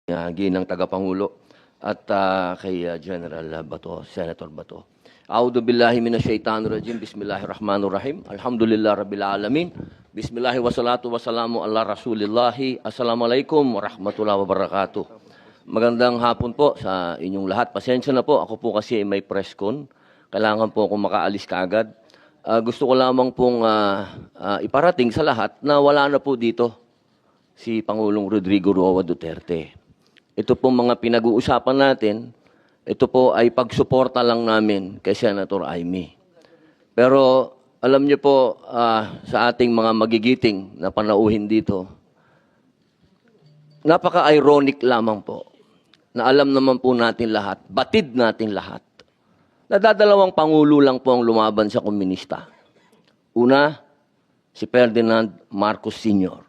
Ginang Tagapangulo at kay General Bato, Senator Bato. A'udhu billahi minasyaitanir rajim. Bismillahirrahmanirrahim. Alhamdulillah rabbil alamin. Bismillahi wassalatu wassalamu ala rasulillahi. Assalamualaikum warahmatullahi wabarakatuh. Magandang hapon po sa inyong lahat. Pasensya na po, ako po kasi may press con. Kailangan po akong makaalis kaagad. Gusto ko lamang pong iparating sa lahat na wala na po dito si Pangulong Rodrigo Roa Duterte. Ito pong mga pinag-uusapan natin, ito po ay pagsuporta lang namin kay Senator Amy. Pero alam niyo po, sa ating mga magigiting na panauhin dito, napaka-ironic lamang po na alam naman po natin lahat, batid natin lahat, na dadalawang pangulo lang po ang lumaban sa komunista. Una, si Ferdinand Marcos Sr.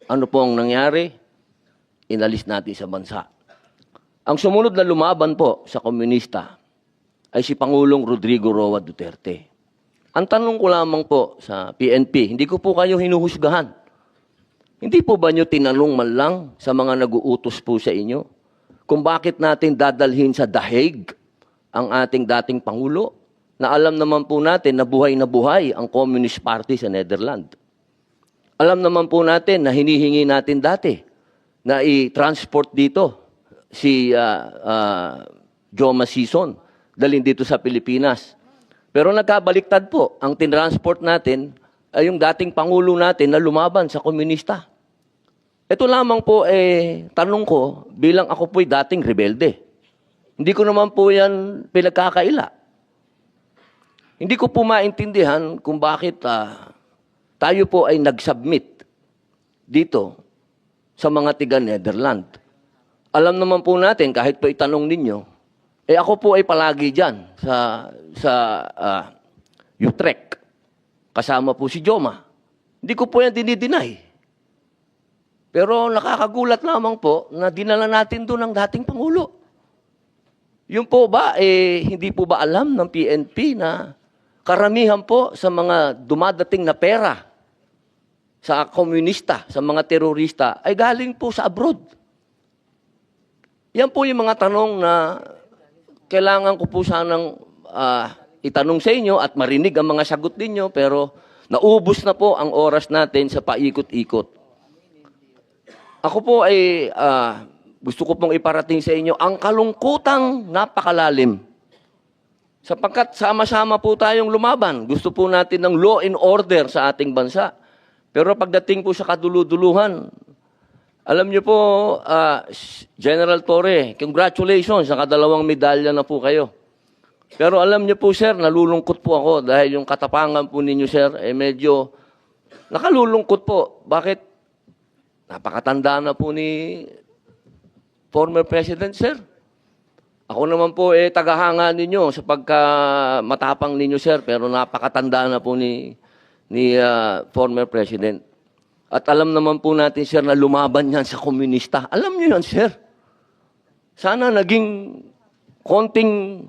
Ano po ang nangyari? Inalis natin sa bansa. Ang sumunod na lumaban po sa komunista ay si Pangulong Rodrigo Roa Duterte. Ang tanong ko lamang po sa PNP, hindi ko po kayo hinuhusgahan. Hindi po ba nyo tinanong man lang sa mga nag-uutos po sa inyo kung bakit natin dadalhin sa The Hague ang ating dating Pangulo na alam naman po natin na buhay ang Communist Party sa Netherlands. Alam naman po natin na hinihingi natin dati na i-transport dito si Joma Sison, dalhin dito sa Pilipinas. Pero nagkabaliktad po, ang tinransport natin ay yung dating Pangulo natin na lumaban sa komunista. Ito lamang po, tanong ko, bilang ako po'y dating rebelde. Hindi ko naman po yan pinagkakaila. Hindi ko po maintindihan kung bakit tayo po ay nag-submit dito sa mga tiga-Netherlands. Alam naman po natin, kahit po itanong ninyo, ako po ay palagi dyan sa Utrecht. Kasama po si Joma. Hindi ko po yan dinideny. Pero nakakagulat lamang po na dinala natin doon ang dating Pangulo. Yun po ba, hindi po ba alam ng PNP na karamihan po sa mga dumadating na pera sa komunista, sa mga terorista, ay galing po sa abroad. Yan po yung mga tanong na kailangan ko po sanang itanong sa inyo at marinig ang mga sagot ninyo, pero naubos na po ang oras natin sa paikot-ikot. Ako po ay gusto ko pong iparating sa inyo ang kalungkutang napakalalim. Sapagkat sama-sama po tayong lumaban. Gusto po natin ng law and order sa ating bansa. Pero pagdating po sa kaduluduluhan, alam niyo po, General Torre, congratulations, nakadalawang medalya na po kayo. Pero alam niyo po, sir, nalulungkot po ako dahil yung katapangan po ninyo, sir, medyo nakalulungkot po. Bakit? Napakatanda na po ni former President, sir. Ako naman po, tagahanga ninyo sa pagkamatapang ninyo, sir, pero napakatanda na po ni former President. At alam naman po natin, sir, na lumaban yan sa komunista. Alam niyo yan, sir. Sana naging konting,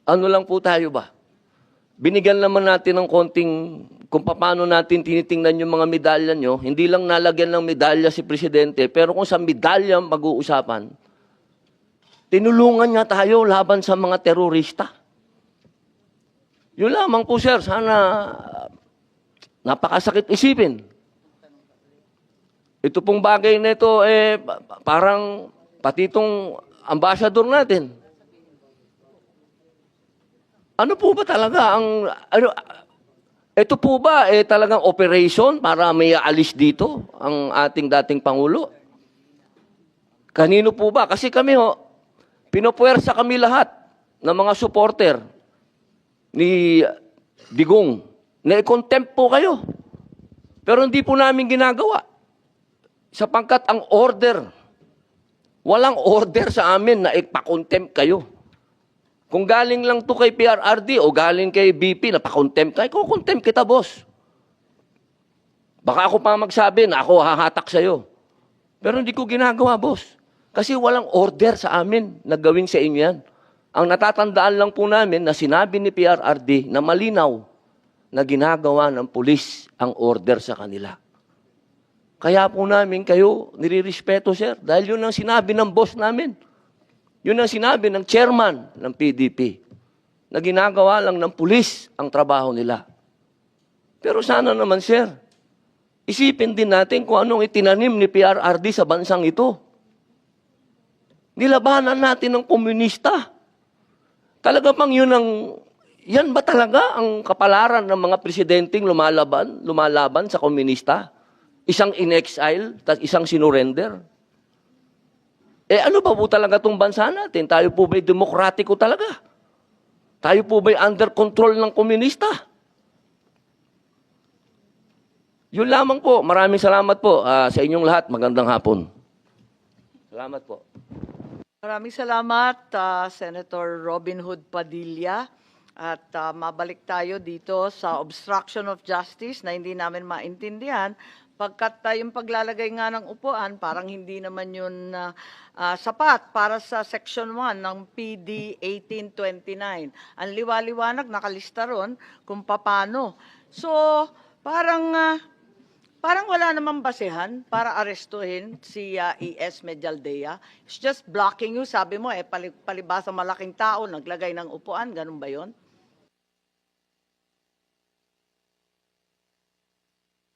ano lang po tayo ba? Binigyan naman natin ng konting, kung paano natin tinitingnan yung mga medalya nyo, hindi lang nalagyan ng medalya si Presidente, pero kung sa medalya mag-uusapan, tinulungan niya tayo laban sa mga terorista. Yun lamang po, sir. Sana napakasakit isipin. Ito pong bagay na ito, parang pati itong ambassador natin. Ano po ba talaga ang... ito po ba talagang operation para may alis dito ang ating dating Pangulo? Kanino po ba? Kasi kami pinopuwersa kami lahat ng mga supporter ni Digong na i-contempt po kayo. Pero hindi po namin ginagawa. Sapagkat ang order, walang order sa amin na ipa-contempt kayo. Kung galing lang to kay PRRD o galing kay BP na pa-contempt kayo, kukontempt kita, boss. Baka ako pa magsabi na ako hahatak sa'yo. Pero hindi ko ginagawa, boss. Kasi walang order sa amin na gawin sa inyo yan. Ang natatandaan lang po namin na sinabi ni PRRD na malinaw na ginagawa ng pulis ang order sa kanila. Kaya po namin kayo nirirespeto, sir. Dahil yun ang sinabi ng boss namin. Yun ang sinabi ng chairman ng PDP. Na ginagawa lang ng pulis ang trabaho nila. Pero sana naman, sir, isipin din natin kung anong itinanim ni PRRD sa bansang ito. Nilabanan natin ng komunista. Talaga bang yan ba talaga ang kapalaran ng mga presidenteng lumalaban sa komunista? Isang in-exile, tas isang sinurrender? Ano ba po talaga itong bansa natin? Tayo po ba'y demokratiko talaga? Tayo po ba'y under control ng komunista? Yun lamang po. Maraming salamat po sa inyong lahat. Magandang hapon. Salamat po. Maraming salamat, Senator Robin Hood Padilla. At mabalik tayo dito sa obstruction of justice na hindi namin maintindihan. Pagkat yung paglalagay nga ng upuan, parang hindi naman yun sapat para sa Section 1 ng PD 1829. Ang liwaliwanag, nakalista ron kung paano. So, parang wala namang basehan para arestuhin si E.S. Medialdea. It's just blocking you. Sabi mo, palibasa malaking tao, naglagay ng upuan. Ganun ba yun?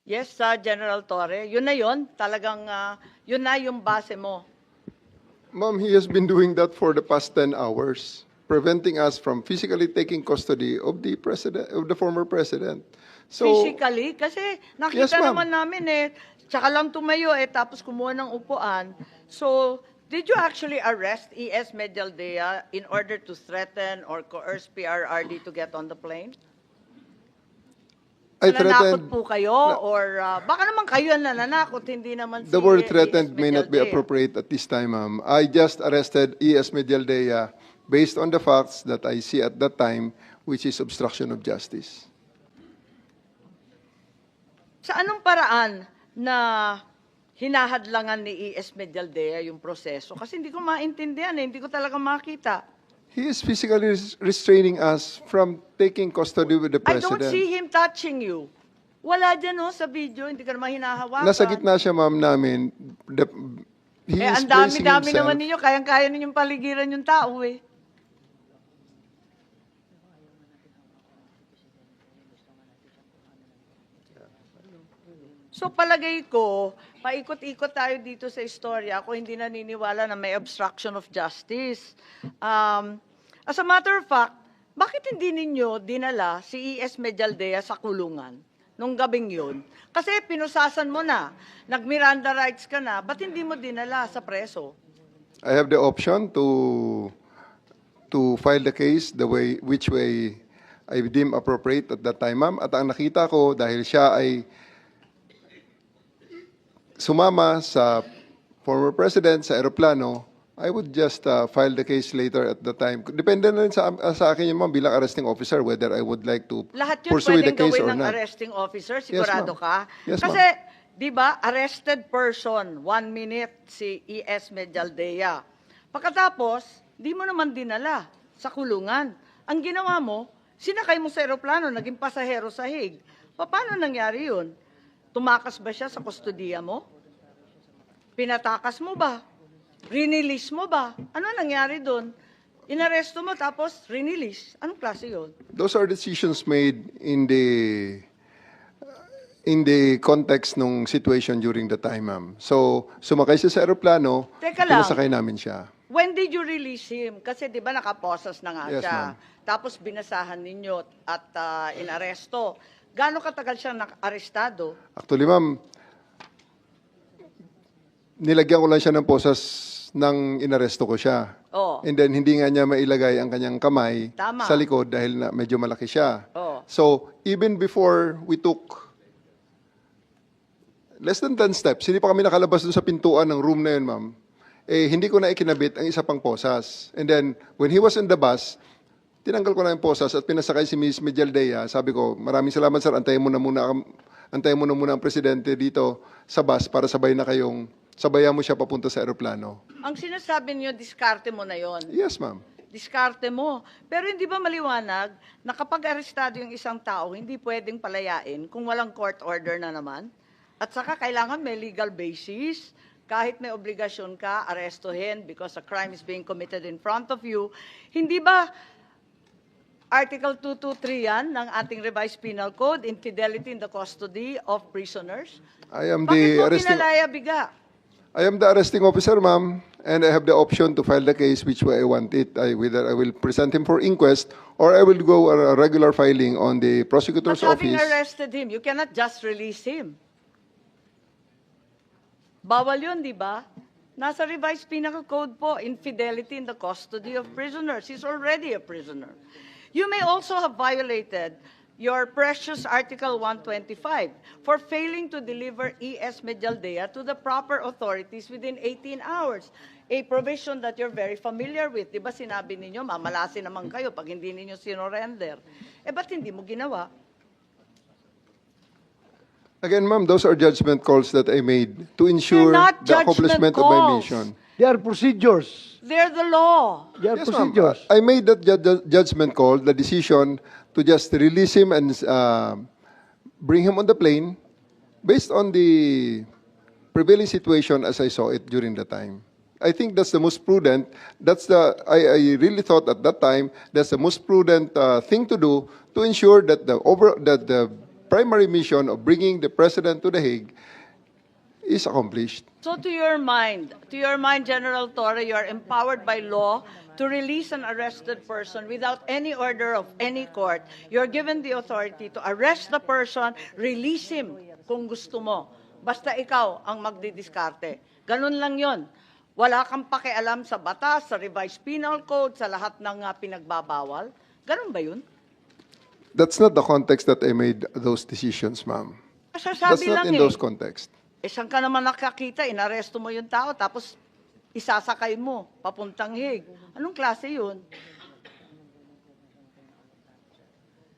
Yes, General Torre. Yun na yun. Talagang yun na yung base mo. Ma'am, he has been doing that for the past 10 hours, preventing us from physically taking custody of the president, of the former president. So, Physically? Kasi nakita Yes, ma'am. naman namin tsaka lang tumayo tapos kumuha ng upuan. So, did you actually arrest E.S. Medialdea in order to threaten or coerce PRRD to get on the plane? I Nananakot threatened, po kayo or baka naman kayo ang nananakot, hindi naman the si word E.S. threatened may not be Medialdea. appropriate at this time, ma'am. I just arrested E.S. Medialdea based on the facts that I see at that time, which is obstruction of justice. Sa anong paraan na hinahadlangan ni E.S. Medialdea yung proseso? Kasi hindi ko maintindihan hindi ko talaga makita. He is physically restraining us from taking custody with the I don't president. see him touching you. Wala dyan sa video, hindi ka naman hinahawakan. Nasa gitna siya, ma'am, namin. He is ang placing dami-dami himself. naman ninyo, kayang-kaya ninyong paligiran yung tao So palagay ko, paikot-ikot tayo dito sa istorya ako hindi naniniwala na may obstruction of justice. As a matter of fact, bakit hindi ninyo dinala si E.S. Medialdea sa kulungan nung gabing yun? Kasi pinusasan mo na, nag-Miranda rights ka na, ba't hindi mo dinala sa preso? I have the option to file the case which way I deem appropriate at that time, ma'am. At ang nakita ko, dahil siya ay sumama sa former president sa eroplano, I would just file the case later at the time. Depende na rin sa akin yun, ma'am, bilang arresting officer, whether I would like to Lahat yun pursue the pwedeng case gawin or ng not. arresting officer, Yes, sigurado ma'am. ka? Yes, Kasi, di ba, arrested person, 1 minute si E.S. Medialdea. Pagkatapos, di mo naman dinala sa kulungan. Ang ginawa mo, sinakay mo sa eroplano, naging pasahero sa Hague. Paano nangyari yun? Tumakas ba siya sa kustodiya mo? Pinatakas mo ba? Rinilis mo ba? Ano nangyari doon? Inaresto mo tapos rinilis. Anong klase yun? Those are decisions made in the context ng situation during the time, ma'am. So, sumakay siya sa eroplano, Teka lang. pinasakay namin siya. When did you release him? Kasi di ba nakaposas na nga Yes, siya. ma'am. Tapos binasahan ninyo at inaresto. Gaano katagal siya arestado? Actually, ma'am, nilagyan ko lang siya ng posas nang inaresto ko siya. Oo. And then, hindi nga niya mailagay ang kanyang kamay Tama. sa likod dahil na medyo malaki siya. Oo. So, even before we took less than 10 steps, hindi pa kami nakalabas dun sa pintuan ng room na yun, ma'am, hindi ko na ikinabit ang isa pang posas. And then, when he was in the bus, tinanggal ko na yung posas at pinasakay si Ms. Medialdea. Sabi ko, maraming salamat, sir. Antayin mo na muna ang presidente dito sa bus para sabayan mo siya papunta sa eroplano. Ang sinasabi niyo, diskarte mo na yon. Yes, ma'am. Diskarte mo. Pero hindi ba maliwanag na kapag arestado yung isang tao, hindi pwedeng palayain kung walang court order na naman? At saka kailangan may legal basis. Kahit may obligasyon ka, arestuhin because a crime is being committed in front of you. Hindi ba Article 223 yan ng ating revised penal code, infidelity in the custody of prisoners? I am Bakit the mo arresting pinalaya-biga? I am the arresting officer, ma'am, and I have the option to file the case which way I want it. Whether I will present him for inquest or I will go a regular filing on the prosecutor's But having office. arrested him, you cannot just release him. Bawal yun, di ba? Nasa revised penal code po, infidelity in the custody of prisoners. He's already a prisoner. You may also have violated your precious Article 125 for failing to deliver E.S. Medialdea to the proper authorities within 18 hours. A provision that you're very familiar with. Di ba sinabi ninyo, mamalasin naman kayo pag hindi ninyo sinorender. Ba't hindi mo ginawa? Again, ma'am, those are judgment calls that I made to ensure not the accomplishment judgment of my calls. mission. They are procedures. They're the law. They are Yes, ma'am. procedures. I made that judgment call, the decision to just release him and bring him on the plane based on the prevailing situation as I saw it during the time. I think that's the most prudent. I really thought at that time that's the most prudent thing to do to ensure that the primary mission of bringing the president to The Hague is accomplished. So to your mind, General Torre, you are empowered by law to release an arrested person without any order of any court. You're given the authority to arrest the person, release him kung gusto mo. Basta ikaw ang magdidiskarte. Ganun lang yon. Wala kang pakialam sa batas, sa revised penal code, sa lahat ng pinagbabawal. Ganun ba yun? That's not the context that I made those decisions, ma'am. That's Sasabi not lang in eh. those contexts. Saan ka naman nakakita, inaresto mo yung tao, tapos isasakay mo, papuntang Hague. Anong klase yun?